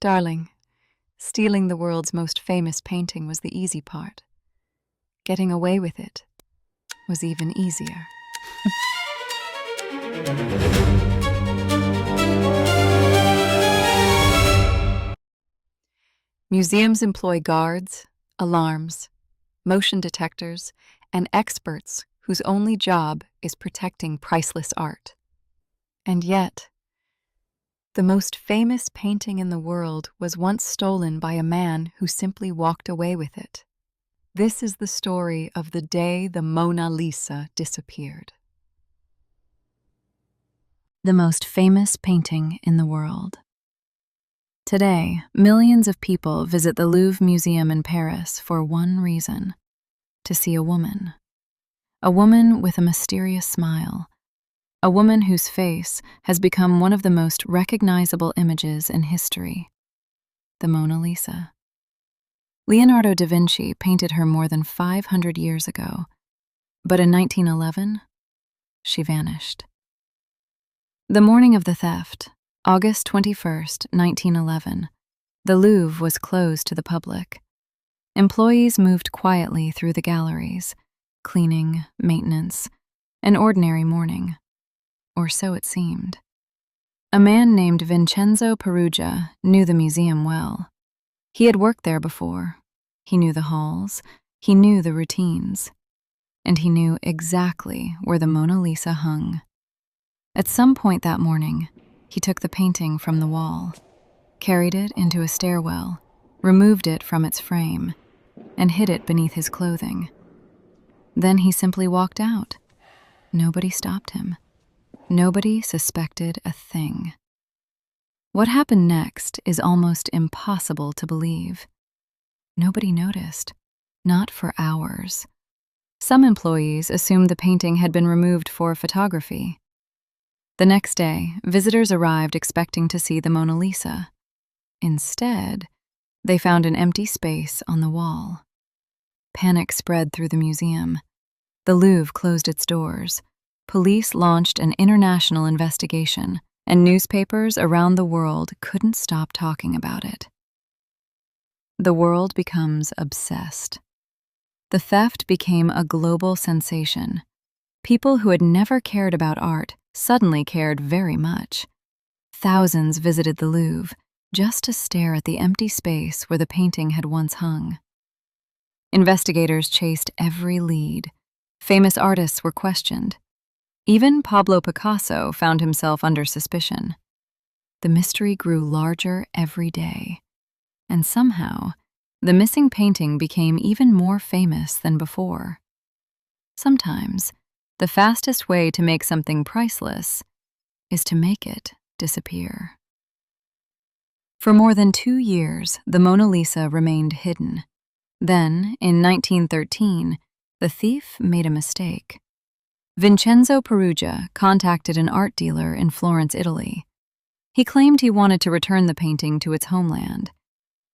Darling, stealing the world's most famous painting was the easy part. Getting away with it was even easier. Museums employ guards, alarms, motion detectors, and experts whose only job is protecting priceless art. And yet, the most famous painting in the world was once stolen by a man who simply walked away with it. This is the story of the day the Mona Lisa disappeared. The most famous painting in the world. Today, millions of people visit the Louvre Museum in Paris for one reason: to see a woman. A woman with a mysterious smile. A woman whose face has become one of the most recognizable images in history. The Mona Lisa. Leonardo da Vinci painted her more than 500 years ago, but in 1911, she vanished. The morning of the theft, August 21st, 1911, the Louvre was closed to the public. Employees moved quietly through the galleries, cleaning, maintenance, an ordinary morning. Or so it seemed. A man named Vincenzo Peruggia knew the museum well. He had worked there before. He knew the halls, he knew the routines, and he knew exactly where the Mona Lisa hung. At some point that morning, he took the painting from the wall, carried it into a stairwell, removed it from its frame, and hid it beneath his clothing. Then he simply walked out. Nobody stopped him. Nobody suspected a thing. What happened next is almost impossible to believe. Nobody noticed, not for hours. Some employees assumed the painting had been removed for photography. The next day, visitors arrived expecting to see the Mona Lisa. Instead, they found an empty space on the wall. Panic spread through the museum. The Louvre closed its doors. Police launched an international investigation, and newspapers around the world couldn't stop talking about it. The world becomes obsessed. The theft became a global sensation. People who had never cared about art suddenly cared very much. Thousands visited the Louvre just to stare at the empty space where the painting had once hung. Investigators chased every lead. Famous artists were questioned. Even Pablo Picasso found himself under suspicion. The mystery grew larger every day, and somehow, the missing painting became even more famous than before. Sometimes, the fastest way to make something priceless is to make it disappear. For more than 2 years, the Mona Lisa remained hidden. Then, in 1913, the thief made a mistake. Vincenzo Peruggia contacted an art dealer in Florence, Italy. He claimed he wanted to return the painting to its homeland.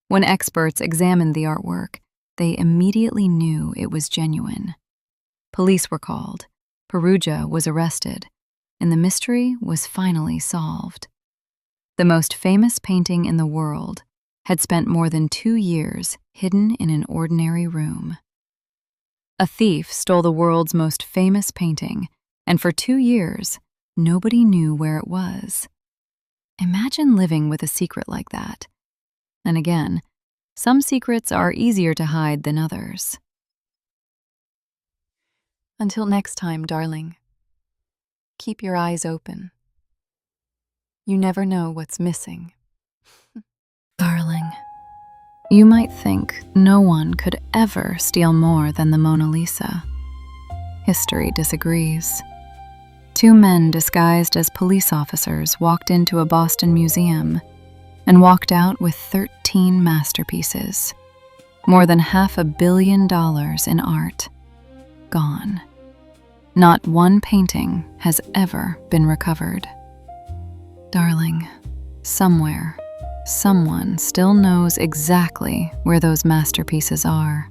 When experts examined the artwork, they immediately knew it was genuine. Police were called, Peruggia was arrested, and the mystery was finally solved. The most famous painting in the world had spent more than 2 years hidden in an ordinary room. A thief stole the world's most famous painting, and for 2 years, nobody knew where it was. Imagine living with a secret like that. And again, some secrets are easier to hide than others. Until next time, darling, keep your eyes open. You never know what's missing. Darling, you might think no one could ever steal more than the Mona Lisa. History disagrees. 2 men disguised as police officers walked into a Boston museum and walked out with 13 masterpieces, more than $500 million in art, gone. Not one painting has ever been recovered. Darling, somewhere, someone still knows exactly where those masterpieces are.